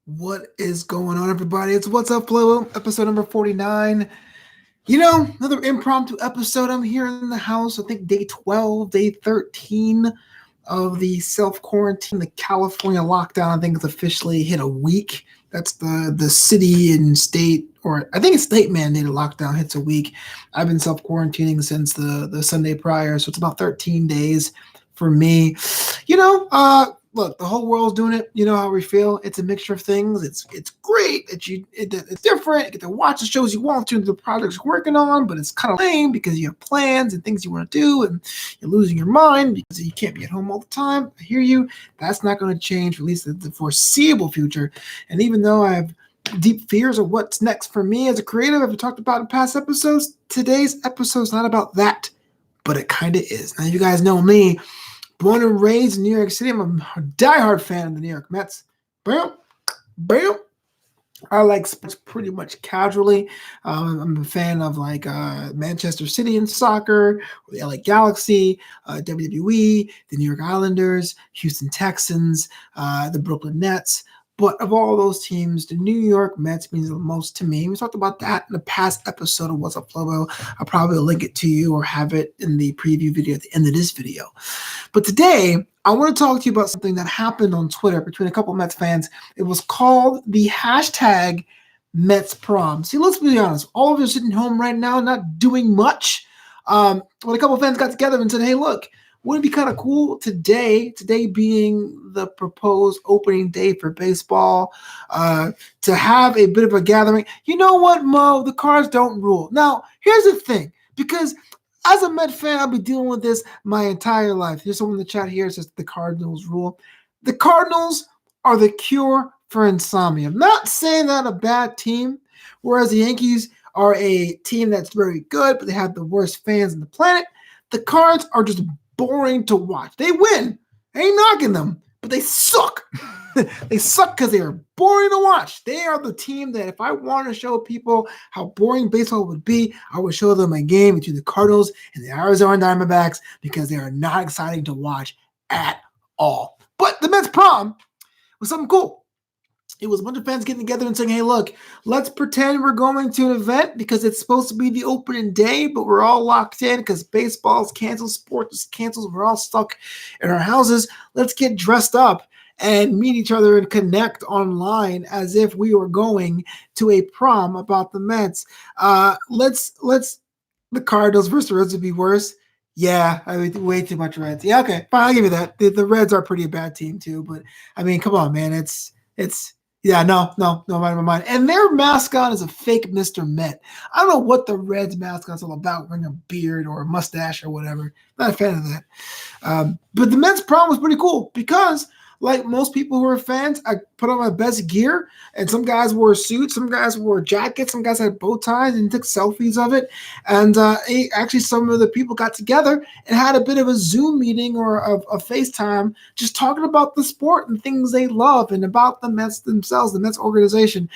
What is going on, everybody? It's What's Up, Flobo, episode number 49. Another impromptu episode. I'm here in the house. I think day 12, day 13 of the self-quarantine, the California lockdown. I think it's officially hit a week. That's the city and state, or I think it's state mandated lockdown hits a week. I've been self-quarantining since the Sunday prior, so it's about 13 days for me. Look, the whole world's doing it. You know how we feel. It's a mixture of things. It's great that it's different. You get to watch the shows you want to, the projects you're working on, but it's kind of lame because you have plans and things you want to do, and you're losing your mind because you can't be at home all the time. I hear you. That's not going to change, at least in the foreseeable future. And even though I have deep fears of what's next for me as a creative, I've talked about in past episodes, today's episode is not about that, but it kind of is. Now, you guys know me. Born and raised in New York City, I'm a diehard fan of the New York Mets. Bam, bam. I like sports pretty much casually. I'm a fan of Manchester City in soccer, the LA Galaxy, WWE, the New York Islanders, Houston Texans, the Brooklyn Nets. But of all those teams, the New York Mets means the most to me. We talked about that in the past episode of What's Up, Flobo. I'll probably link it to you or have it in the preview video at the end of this video. But today, I want to talk to you about something that happened on Twitter between a couple of Mets fans. It was called the hashtag Mets Prom. See, let's be honest. All of us sitting home right now, not doing much. When a couple of fans got together and said, hey, look, wouldn't it be kind of cool today being the proposed opening day for baseball, to have a bit of a gathering? You know what, Mo? The Cards don't rule. Now, here's the thing, because as a Met fan, I've been dealing with this my entire life. Here's someone in the chat here says the Cardinals rule. The Cardinals are the cure for insomnia. I'm not saying that a bad team, whereas the Yankees are a team that's very good, but they have the worst fans on the planet. The Cards are just boring to watch. They win. I ain't knocking them, but they suck. They suck because they are boring to watch. They are the team that if I want to show people how boring baseball would be, I would show them a game between the Cardinals and the Arizona Diamondbacks because they are not exciting to watch at all. But the Mets prom was something cool. It was a bunch of fans getting together and saying, hey, look, let's pretend we're going to an event because it's supposed to be the opening day, but we're all locked in because baseball's canceled, sports is canceled, we're all stuck in our houses. Let's get dressed up and meet each other and connect online as if we were going to a prom about the Mets. Let's the Cardinals versus the Reds would be worse. Yeah, I mean, way too much Reds. Yeah, okay, fine, I'll give you that. The Reds are a pretty bad team too, but I mean, come on, man, it's yeah, no, my mind. And their mascot is a fake Mr. Met. I don't know what the Reds mascot's all about, wearing a beard or a mustache or whatever. Not a fan of that. But the Mets prom was pretty cool because, like most people who are fans, I put on my best gear, and some guys wore suits, some guys wore jackets, some guys had bow ties and took selfies of it. And actually, some of the people got together and had a bit of a Zoom meeting or a FaceTime, just talking about the sport and things they love and about the Mets themselves, the Mets organization.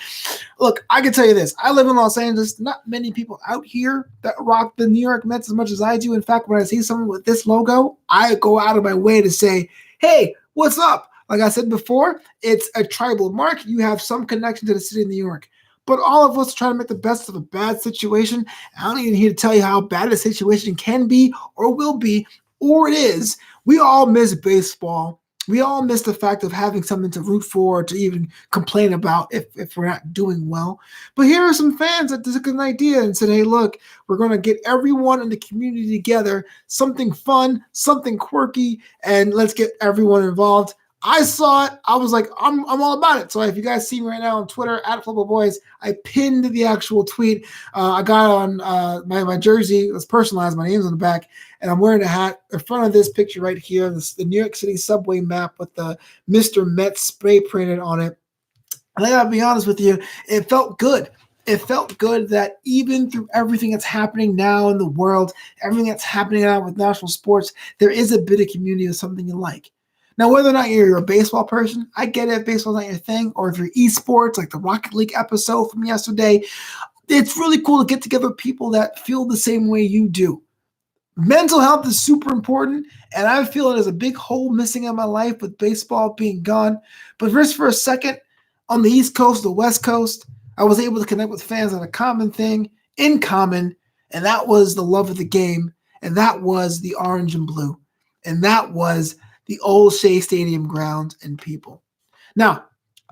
Look, I can tell you this. I live in Los Angeles. Not many people out here that rock the New York Mets as much as I do. In fact, when I see someone with this logo, I go out of my way to say, hey, what's up? Like I said before, it's a tribal mark. You have some connection to the city of New York. But all of us try to make the best of a bad situation. I don't even here to tell you how bad a situation can be or will be, or it is. We all miss baseball. We all miss the fact of having something to root for, to even complain about if we're not doing well. But here are some fans that took an idea and said, hey, look, we're going to get everyone in the community together, something fun, something quirky, and let's get everyone involved. I saw it. I was like, I'm all about it. So if you guys see me right now on Twitter, at Flobo Boyce, I pinned the actual tweet. I got on my jersey. It was personalized. My name's on the back. And I'm wearing a hat in front of this picture right here, the New York City subway map with the Mr. Met spray printed on it. And I got to be honest with you, it felt good. It felt good that even through everything that's happening now in the world, everything that's happening now with national sports, there is a bit of community of something you like. Now, whether or not you're a baseball person, I get it if baseball's not your thing, or if you're esports, like the Rocket League episode from yesterday, it's really cool to get together with people that feel the same way you do. Mental health is super important, and I feel there's a big hole missing in my life with baseball being gone. But just for a second, on the East Coast, the West Coast, I was able to connect with fans on a common thing, in common, and that was the love of the game, and that was the orange and blue, and that was the old Shea Stadium grounds and people. Now,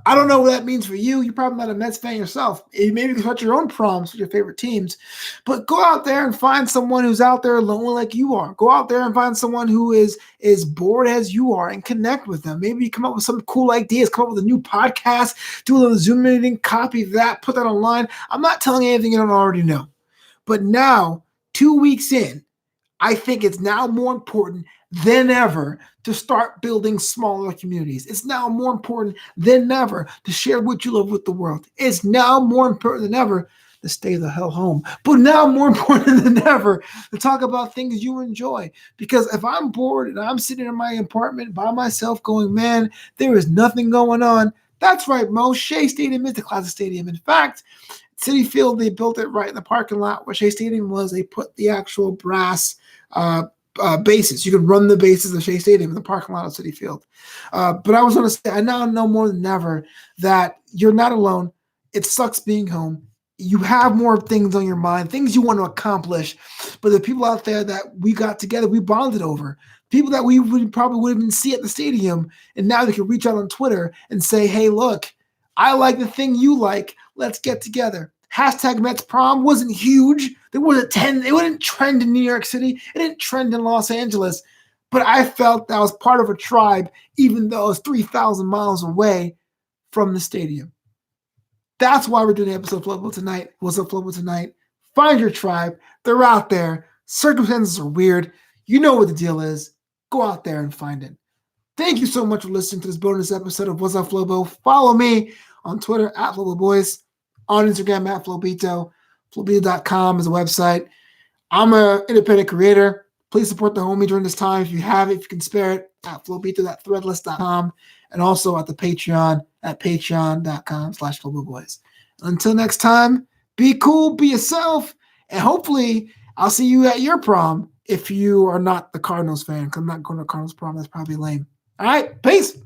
I don't know what that means for you. You're probably not a Mets fan yourself. Maybe you can start your own proms with your favorite teams. But go out there and find someone who's out there lonely like you are. Go out there and find someone who is bored as you are and connect with them. Maybe you come up with some cool ideas, come up with a new podcast, do a little Zoom meeting, copy that, put that online. I'm not telling you anything you don't already know. But now, 2 weeks in, I think it's now more important than ever to start building smaller communities. It's now more important than ever to share what you love with the world. It's now more important than ever to stay the hell home. But now more important than ever to talk about things you enjoy. Because if I'm bored and I'm sitting in my apartment by myself going, man, there is nothing going on. That's right, Mo. Shea Stadium is the classic stadium. In fact, Citi Field, they built it right in the parking lot where Shea Stadium was. They put the actual brass bases. You could run the bases of Shea Stadium in the parking lot of Citi Field. But I was going to say, I now know more than ever that you're not alone. It sucks being home. You have more things on your mind, things you want to accomplish. But the people out there that we got together, we bonded over. People that we probably wouldn't even see at the stadium. And now they can reach out on Twitter and say, hey, look, I like the thing you like. Let's get together. Hashtag Mets prom wasn't huge. It wouldn't trend in New York City. It didn't trend in Los Angeles. But I felt that I was part of a tribe, even though it was 3,000 miles away from the stadium. That's why we're doing the episode of Flobo tonight. What's up, Flobo tonight? Find your tribe. They're out there. Circumstances are weird. You know what the deal is. Go out there and find it. Thank you so much for listening to this bonus episode of What's Up, Flobo. Follow me on Twitter at Flobo Boyce, on Instagram at Flobito. Flobito.com is a website. I'm an independent creator. Please support the homie during this time. If you have it, if you can spare it, at Flobito.threadless.com, and also at the Patreon at patreon.com/FloboBoys. Until next time, be cool, be yourself, and hopefully I'll see you at your prom if you are not the Cardinals fan, because I'm not going to Cardinals prom. That's probably lame. All right, peace.